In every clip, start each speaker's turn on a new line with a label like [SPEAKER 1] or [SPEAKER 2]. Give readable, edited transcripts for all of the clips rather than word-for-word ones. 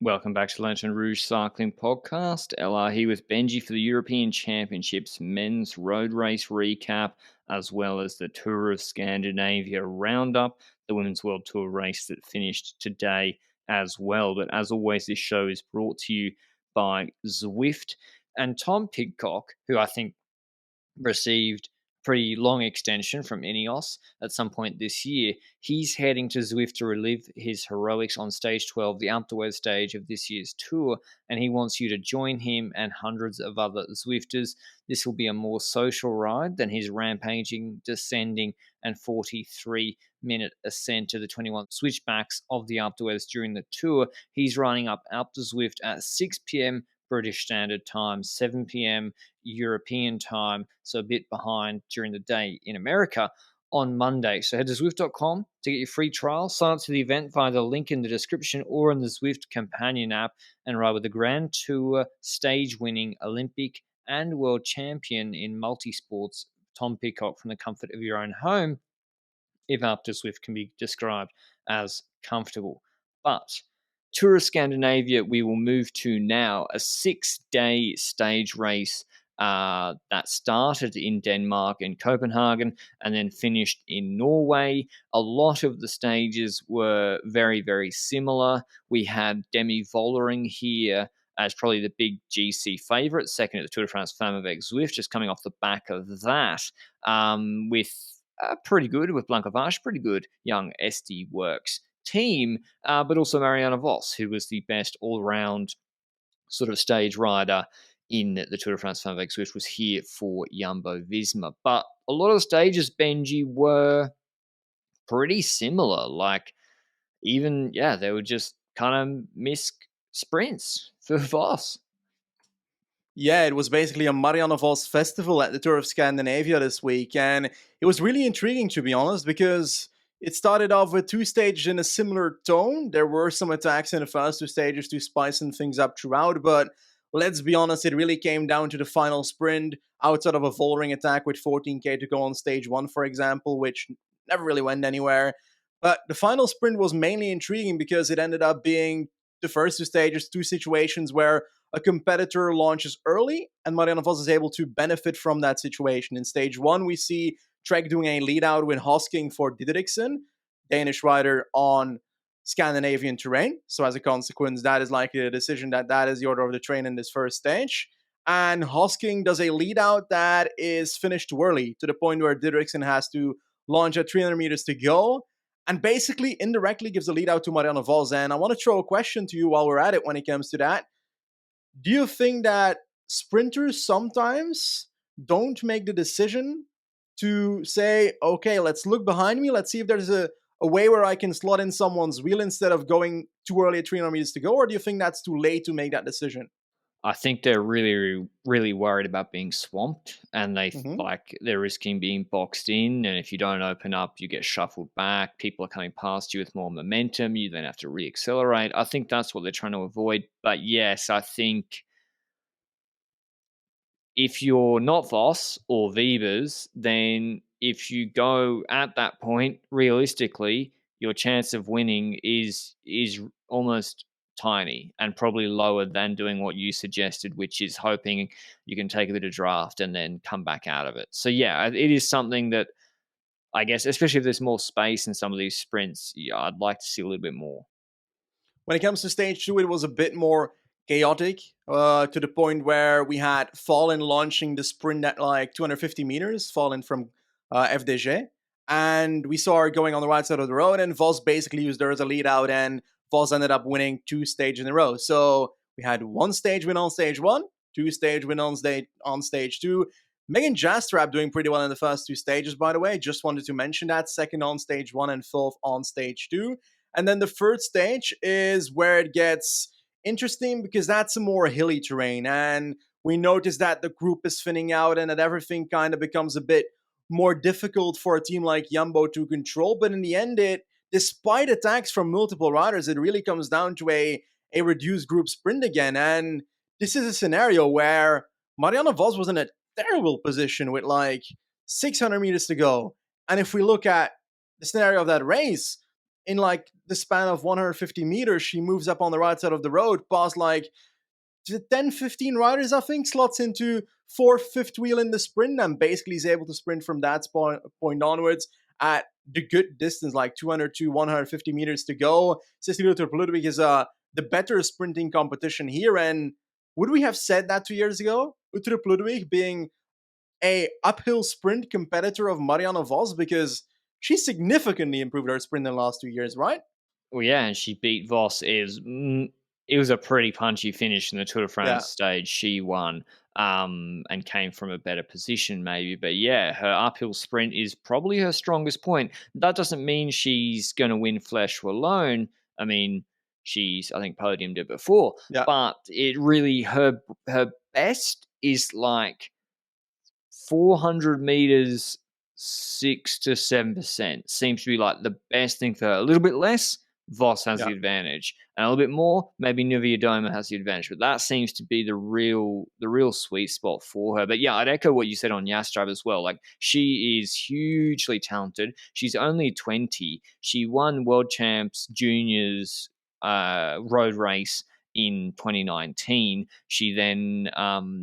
[SPEAKER 1] Welcome back to Lanterne Rouge Cycling Podcast. LR here with Benji for the European Championships men's road race recap, as well as the Tour of Scandinavia roundup, the Women's World Tour race that finished today as well. But as always, this show is brought to you by Zwift and Tom Pidcock, who I think received pretty long extension from Ineos at some point this year. He's heading to Zwift to relive his heroics on stage 12, the Alpe d'Huez stage of this year's tour, and he wants you to join him and hundreds of other Zwifters. This will be a more social ride than his rampaging, descending, and 43-minute ascent to the 21 switchbacks of the Alpe d'Huez during the tour. He's running up Alpe d'Huez Zwift at 6 p.m. British Standard Time, 7 p.m. European time, so a bit behind during the day in America on Monday. So head to Zwift.com to get your free trial. Sign up to the event via the link in the description or in the Zwift companion app and ride with the Grand Tour stage-winning Olympic and world champion in multisports, Tom Pidcock, from the comfort of your own home, if Alpe d'Huez Zwift can be described as comfortable. But Tour of Scandinavia, we will move to now, a 6-day stage race that started in Denmark and Copenhagen and then finished in Norway. A lot of the stages were very, very similar. We had Demi Vollering here as probably the big GC favourite, second at the Tour de France Flamme avec Zwift, just coming off the back of that, with pretty good, with Blanca Vash, pretty good young SD Works team, but also Marianne Vos, who was the best all-round sort of stage rider in the Tour de France Flamme avec Zwift, was here for Jumbo Visma. But a lot of the stages, Benji, were pretty similar. Like, even, they were just kind of missed sprints for Vos.
[SPEAKER 2] Yeah, it was basically a Marianne Vos festival at the Tour of Scandinavia this week, and it was really intriguing, to be honest, because it started off with two stages in a similar tone. There were some attacks in the first two stages to spicing things up throughout, but let's be honest, it really came down to the final sprint, outside of a Vollering attack with 14k to go on stage 1, for example, which never really went anywhere. But the final sprint was mainly intriguing because it ended up being the first two stages, two situations where a competitor launches early and Marianne Vos is able to benefit from that situation. In stage 1, we see Trek doing a lead out with Hosking for Didriksen, Danish rider on Scandinavian terrain. So as a consequence, that is likely a decision that is the order of the train in this first stage. And Hosking does a lead out that is finished too early, to the point where Didriksen has to launch at 300 meters to go, and basically indirectly gives a lead out to Marianne Vos. And I want to throw a question to you while we're at it when it comes to that. Do you think that sprinters sometimes don't make the decision to say, okay, let's look behind me, let's see if there's a way where I can slot in someone's wheel instead of going too early at 300 meters to go? Or do you think that's too late to make that decision?
[SPEAKER 1] I think they're really, really worried about being swamped, and they're risking being boxed in. And if you don't open up, you get shuffled back. People are coming past you with more momentum. You then have to reaccelerate. I think that's what they're trying to avoid. But yes, I think if you're not Vos or Vibers, then if you go at that point, realistically, your chance of winning is almost tiny and probably lower than doing what you suggested, which is hoping you can take a bit of draft and then come back out of it. So yeah, it is something that I guess, especially if there's more space in some of these sprints, I'd like to see a little bit more.
[SPEAKER 2] When it comes to stage 2, it was a bit more chaotic, to the point where we had Fallen launching the sprint at like 250 meters, Fallen from FDG. And we saw her going on the right side of the road, and Vos basically used her as a lead out, and Vos ended up winning 2 stages in a row. So we had 1 stage win on stage 1, 2 stage win on stage 2. Megan Jastrab doing pretty well in the first 2 stages, by the way. Just wanted to mention that. Second on stage 1 and 4th on stage 2. And then the third stage is where it gets interesting, because that's a more hilly terrain. And we notice that the group is thinning out and that everything kind of becomes a bit more difficult for a team like Jumbo to control. But in the end, despite attacks from multiple riders, it really comes down to a reduced group sprint again. And this is a scenario where Marianne Vos was in a terrible position with like 600 meters to go. And if we look at the scenario of that race, in like the span of 150 meters, she moves up on the right side of the road, past like 10, 15 riders, I think, slots into fourth, fifth wheel in the sprint, and basically is able to sprint from that point onwards at the good distance, like 200 to 150 meters to go. Cecilia Ludwig is the better sprinting competition here. And would we have said that 2 years ago? Uttrup Ludwig being a uphill sprint competitor of Marianne Vos, because she significantly improved her sprint in the last 2 years, right?
[SPEAKER 1] Well, yeah, and she beat Voss. It was a pretty punchy finish in the Tour de
[SPEAKER 2] Yeah.
[SPEAKER 1] France stage. She won, and came from a better position, maybe. But yeah, her uphill sprint is probably her strongest point. That doesn't mean she's going to win Flèche Wallonne. I mean, she's, I think, podiumed it before,
[SPEAKER 2] Yeah.
[SPEAKER 1] but it really her best is like 400 meters, 6 to 7% seems to be like the best thing for her. A little bit less, Voss has
[SPEAKER 2] Yeah.
[SPEAKER 1] the advantage, and a little bit more, maybe Nuvia Doma has the advantage. But that seems to be the real sweet spot for her. But yeah, I'd echo what you said on Yastrab as well. Like, she is hugely talented. She's only 20. She won World Champs Juniors road race in 2019. She then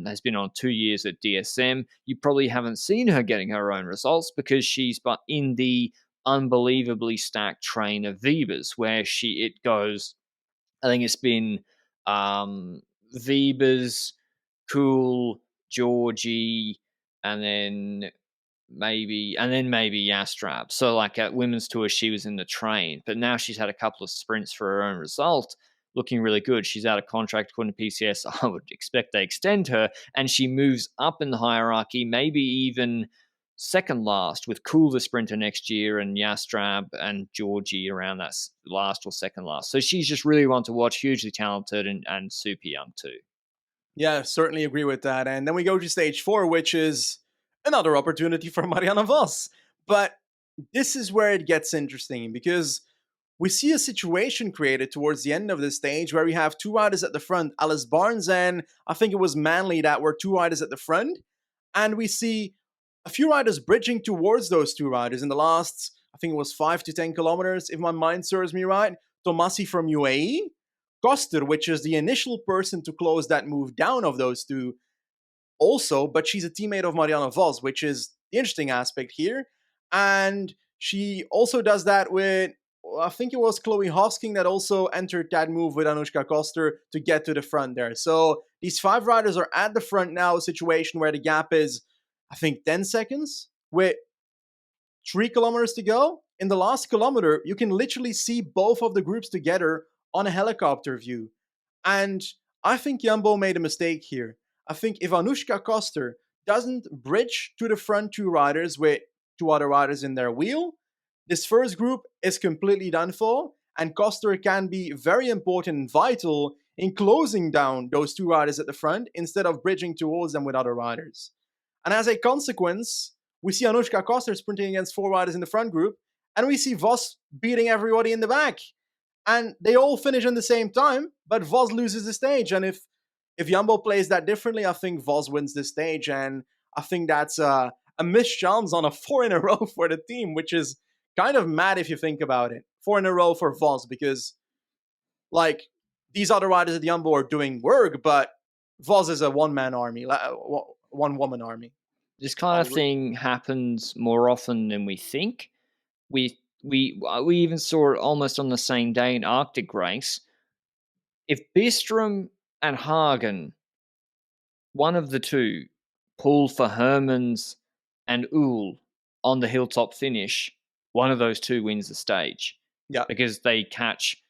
[SPEAKER 1] has been on 2 years at DSM. You probably haven't seen her getting her own results because she's but in the unbelievably stacked train of Vibas, where it goes. I think it's been Vibas, Cool, Georgie, and then maybe Yastrab. So like at women's tour, she was in the train, but now she's had a couple of sprints for her own result, looking really good. She's out of contract according to PCS. I would expect they extend her, and she moves up in the hierarchy, maybe even second last, with Cool the sprinter next year and Yastrab and Georgie around that last or second last. So she's just really one to watch, hugely talented and super young too.
[SPEAKER 2] Yeah, certainly agree with that. And then we go to stage 4, which is another opportunity for Marianne Vos. But this is where it gets interesting, because we see a situation created towards the end of the stage where we have two riders at the front, Alice Barnes and I think it was Manley, that were two riders at the front. And we see a few riders bridging towards those two riders in the last, I think it was 5 to 10 kilometers, if my mind serves me right. Tomasi from UAE, Koster, which is the initial person to close that move down of those two, also, but she's a teammate of Marianne Vos, which is the interesting aspect here. And she also does that with, I think it was Chloe Hosking that also entered that move with Anushka Koster to get to the front there. So these 5 riders are at the front now, a situation where the gap is, I think, 10 seconds with 3 kilometers to go. In the last kilometer, you can literally see both of the groups together on a helicopter view. And I think Jumbo made a mistake here. I think if Anushka Koster doesn't bridge to the front two riders with two other riders in their wheel, this first group is completely done for, and Koster can be very important and vital in closing down those two riders at the front instead of bridging towards them with other riders. And as a consequence, we see Anushka Koster sprinting against 4 riders in the front group, and we see Vos beating everybody in the back. And they all finish in the same time, but Vos loses the stage. And if Jumbo plays that differently, I think Vos wins the stage. And I think that's a missed chance on a 4 in a row for the team, which is kind of mad if you think about it. 4 in a row for Vos, because like these other riders at Jumbo are doing work, but Vos is a one-man army, one-woman army.
[SPEAKER 1] This kind of thing happens more often than we think. We even saw it almost on the same day in Arctic race. If Bistrom and Hagen, one of the two, pull for Hermans and Uhl on the hilltop finish, one of those two wins the stage.
[SPEAKER 2] Yeah.
[SPEAKER 1] Because they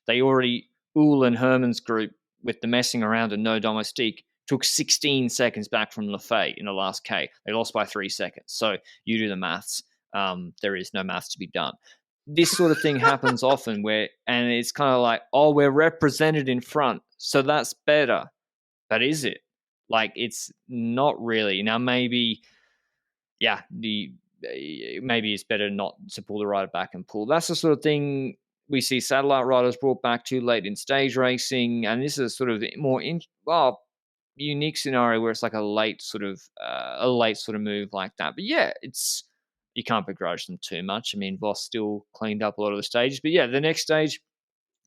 [SPEAKER 1] already, Uhl and Herman's group, with the messing around and no domestique, took 16 seconds back from Lafay in the last K. They lost by 3 seconds. So you do the maths. There is no maths to be done. This sort of thing happens often and it's kind of like, oh, we're represented in front, so that's better. But is it? Like, it's not really. Now, maybe, yeah, maybe it's better not to pull the rider back and pull. That's the sort of thing we see satellite riders brought back too late in stage racing, and this is sort of more unique scenario where it's like a late sort of move like that. But yeah, it's you can't begrudge them too much. I mean, Vos still cleaned up a lot of the stages. But yeah, the next stage,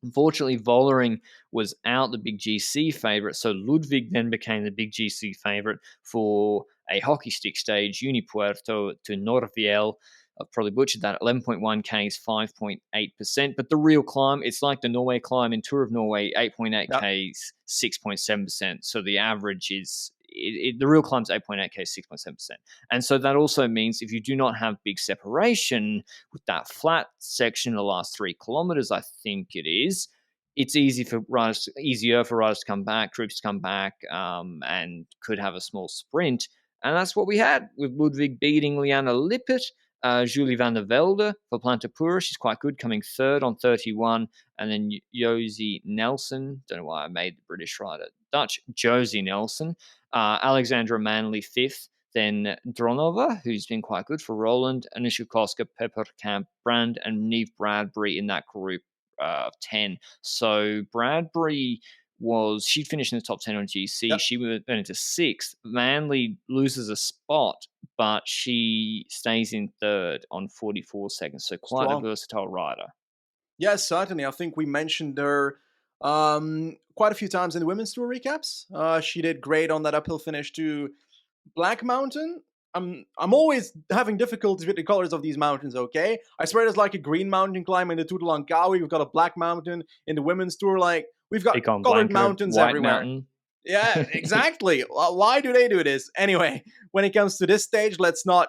[SPEAKER 1] unfortunately, Vollering was out, the big GC favourite, so Ludwig then became the big GC favourite for a hockey stick stage, Unipuerto to Norviel. I've probably butchered that. 11.1 Ks, 5.8%. But the real climb, it's like the Norway climb in Tour of Norway, 8.8
[SPEAKER 2] Yep.
[SPEAKER 1] Ks, 6.7%. So the average is, the real climb's 8.8 Ks, 6.7%. And so that also means if you do not have big separation with that flat section, the last 3 kilometers, I think it is, it's easier for riders to come back, troops to come back, and could have a small sprint. And that's what we had with Ludwig beating Liana Lippert, Julie van der Velde for Plantapura. She's quite good, coming third on 31. And then Josie Nelson, don't know why I made the British rider Dutch, Josie Nelson. Alexandra Manley fifth. Then Dronova, who's been quite good for Roland, Anisha Koska, Pepper Camp, Brand, and Neve Bradbury in that group of 10. So Bradbury she finished in the top 10 on GC.
[SPEAKER 2] Yep.
[SPEAKER 1] She went into 6th. Manley loses a spot, but she stays in 3rd on 44 seconds. So quite
[SPEAKER 2] Strong.
[SPEAKER 1] a versatile rider.
[SPEAKER 2] Yes, certainly. I think we mentioned her quite a few times in the women's tour recaps. She did great on that uphill finish to Black Mountain. I'm always having difficulties with the colors of these mountains, okay? I swear there's like a green mountain climb in the Tour de Langkawi. We've got a black mountain in the women's tour. Like, we've got
[SPEAKER 1] Econ
[SPEAKER 2] colored
[SPEAKER 1] Blanca,
[SPEAKER 2] mountains
[SPEAKER 1] White
[SPEAKER 2] everywhere.
[SPEAKER 1] Mountain.
[SPEAKER 2] Yeah, exactly. Why do they do this? Anyway, when it comes to this stage, let's not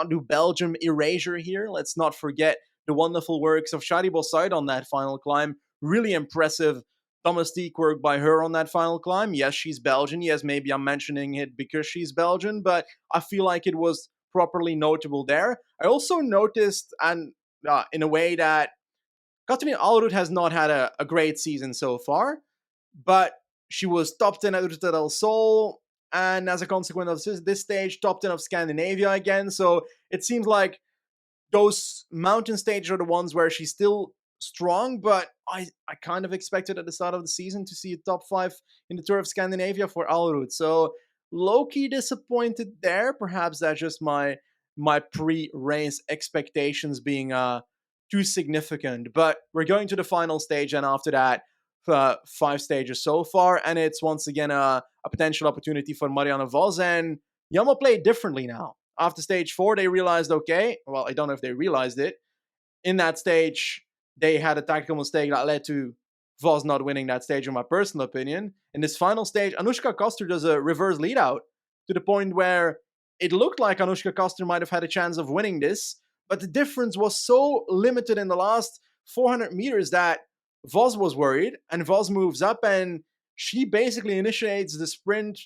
[SPEAKER 2] do Belgium erasure here. Let's not forget the wonderful works of Shadi Bossaid on that final climb. Really impressive domestique work by her on that final climb. Yes, she's Belgian. Yes, maybe I'm mentioning it because she's Belgian, but I feel like it was properly notable there. I also noticed, and in a way, that Katrien Alrud has not had a great season so far, but she was top 10 at Ruta del Sol, and as a consequence of this stage, top 10 of Scandinavia again. So it seems like those mountain stages are the ones where she's still strong, but I kind of expected at the start of the season to see a top 5 in the Tour of Scandinavia for Alrud. So low-key disappointed there. Perhaps that's just my pre-race expectations being too significant. But we're going to the final stage, and after that, 5 stages so far, and it's once again a potential opportunity for Marianne Vos, and Yama played differently now. After stage 4, they realized, okay, well, I don't know if they realized it. In that stage, they had a tactical mistake that led to Vos not winning that stage, in my personal opinion. In this final stage, Anushka Koster does a reverse lead out to the point where it looked like Anushka Koster might have had a chance of winning this, but the difference was so limited in the last 400 meters that Vos was worried, and Vos moves up, and she basically initiates the sprint,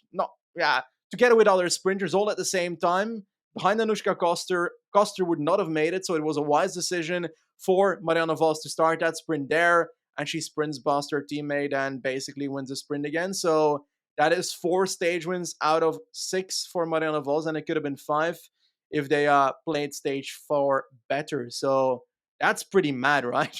[SPEAKER 2] together with other sprinters all at the same time. Behind Anushka Koster, Koster would not have made it, so it was a wise decision for Marianne Vos to start that sprint there, and she sprints past her teammate and basically wins the sprint again. So that is 4 stage wins out of 6 for Marianne Vos, and it could have been 5 if they played stage 4 better. So that's pretty mad, right?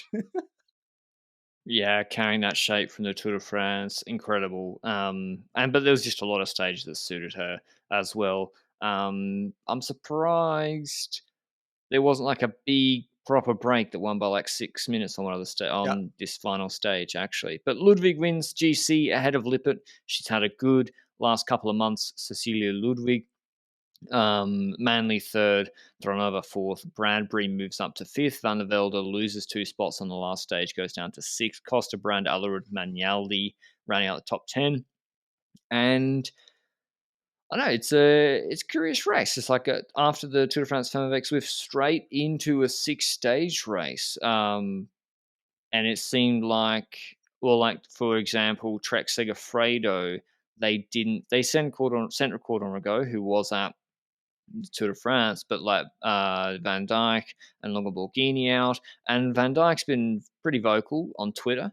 [SPEAKER 1] Yeah, carrying that shape from the Tour de France, incredible. But there was just a lot of stages that suited her as well. I'm surprised there wasn't like a big proper break that won by like 6 minutes on one of the this final stage actually. But Ludwig wins GC ahead of Lippert. She's had a good last couple of months. Cecilia Ludwig. Manley 3rd, Dronova 4th, Bradbury moves up to 5th, Van der Velde loses 2 spots on the last stage, goes down to 6th, Costa Brand, Allarud, Magnaldi rounding out the top 10. And I don't know, it's a curious race. It's like after the Tour de France Femme avec Zwift, straight into a 6-stage race. And it seemed like, well, like for example, Trek Segafredo, they sent Cordon Rago, who was at Tour de France, but like Van Dijk and Longo Borghini out. And Van Dijk's been pretty vocal on Twitter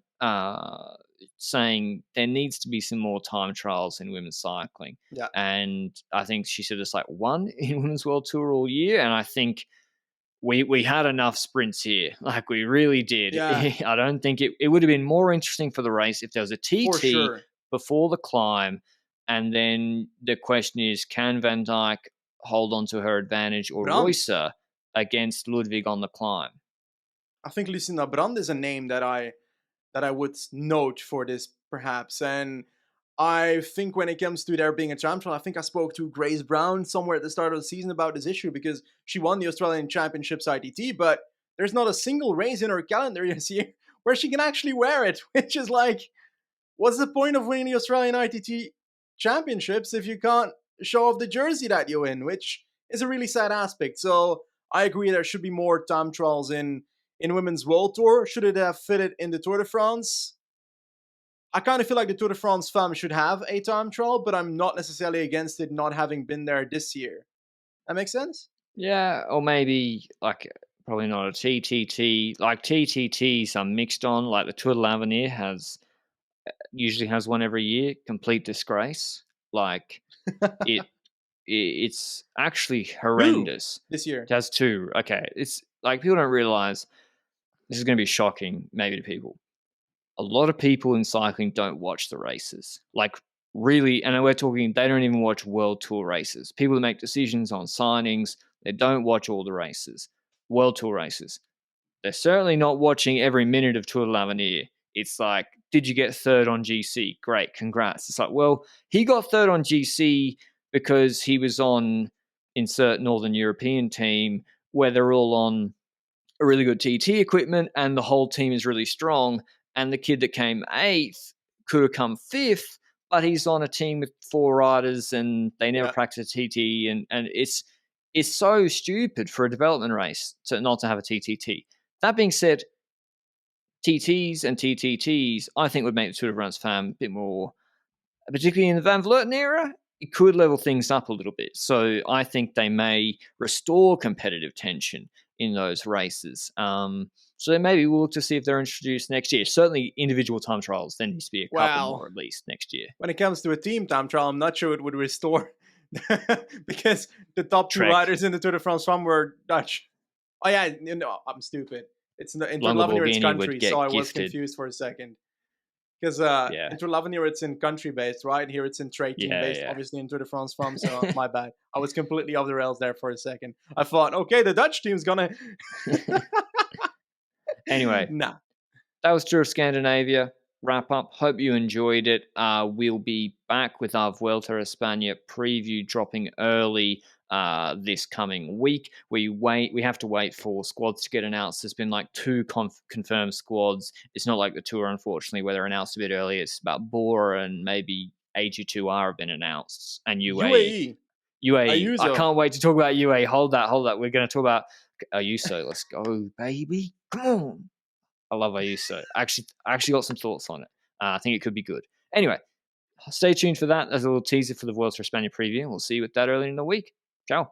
[SPEAKER 1] saying there needs to be some more time trials in women's cycling.
[SPEAKER 2] Yeah.
[SPEAKER 1] And I think she said it's like 1 in Women's World Tour all year. And I think we had enough sprints here. Like we really did.
[SPEAKER 2] Yeah.
[SPEAKER 1] I don't think it would have been more interesting for the race if there was a TT before the climb. And then the question is, can Van Dijk hold on to her advantage, or
[SPEAKER 2] Brand.
[SPEAKER 1] Reusser against Ludwig on the climb?
[SPEAKER 2] I think Lucinda Brand is a name that I would note for this perhaps. And I think when it comes to there being a time trial, I think I spoke to Grace Brown somewhere at the start of the season about this issue because she won the Australian Championships ITT, but there's not a single race in her calendar this year where she can actually wear it, which is like, what's the point of winning the Australian ITT Championships if you can't show off the jersey that you win, which is a really sad aspect. So I agree there should be more time trials in Women's World Tour. Should it have fitted in the Tour de France? I kind of feel like the Tour de France Femme should have a time trial, but I'm not necessarily against it not having been there this year. That makes sense?
[SPEAKER 1] Yeah, or maybe like probably not a TTT. Like TTTs are mixed on. Like the Tour de l'Avenir usually has one every year. Complete disgrace. Like it, it's actually
[SPEAKER 2] Two
[SPEAKER 1] horrendous.
[SPEAKER 2] this year.
[SPEAKER 1] It has two. Okay, it's like people don't realize this is going to be shocking maybe to people. A lot of people in cycling don't watch the races. Like really, and we're talking they don't even watch World Tour races. People that make decisions on signings, they don't watch all the races. World Tour races. They're certainly not watching every minute of Tour de l'Avenir. It's like, did you get third on GC? Great, congrats. It's like, well, he got third on GC because he was on insert Northern European team where they're all on a really good TT equipment and the whole team is really strong. And the kid that came eighth could have come fifth, but he's on a team with four riders and they never
[SPEAKER 2] Yeah.
[SPEAKER 1] practice TT. And it's so stupid for a development race to not to have a TTT. That being said, TTs and TTTs, I think would make the Tour de France Femme a bit more, particularly in the Van Vleuten era, it could level things up a little bit. So I think they may restore competitive tension in those races. So maybe we'll look to see if they're introduced next year. Certainly individual time trials, there needs to be a couple more
[SPEAKER 2] Well,
[SPEAKER 1] at least next year.
[SPEAKER 2] when it comes to a team time trial, I'm not sure it would restore because the top two
[SPEAKER 1] Trek,
[SPEAKER 2] riders in the Tour de France Femme were Dutch. Oh yeah, I'm stupid. It's in Tour de
[SPEAKER 1] Longo
[SPEAKER 2] l'Avenir, it's
[SPEAKER 1] Borghini would
[SPEAKER 2] country, so
[SPEAKER 1] get
[SPEAKER 2] I was
[SPEAKER 1] gifted.
[SPEAKER 2] confused for a second. Because
[SPEAKER 1] Yeah,
[SPEAKER 2] in Tour de l'Avenir, it's in country based, right? Here it's in trade team
[SPEAKER 1] yeah,
[SPEAKER 2] based,
[SPEAKER 1] yeah.
[SPEAKER 2] obviously in Tour de France Femme, so my bad. I was completely off the rails there for a second. I thought, okay, the Dutch team's gonna.
[SPEAKER 1] Anyway,
[SPEAKER 2] Nah.
[SPEAKER 1] that was Tour of Scandinavia wrap up. Hope you enjoyed it. We'll be back with our Vuelta a España preview dropping early this coming week. We have to wait for squads to get announced. There's been like two confirmed squads. It's not like the Tour, unfortunately, where they're announced a bit early. It's about Bora and maybe AG2R have been announced, and UAE. UAE. I
[SPEAKER 2] Ayuso.
[SPEAKER 1] can't wait to talk about UAE. Hold that. We're going to talk about Ayuso. Let's go, baby. Come on. I love Ayuso. I actually got some thoughts on it. I think it could be good. Anyway, stay tuned for that. As a little teaser for the Vuelta a España preview. We'll see you with that early in the week. Ciao.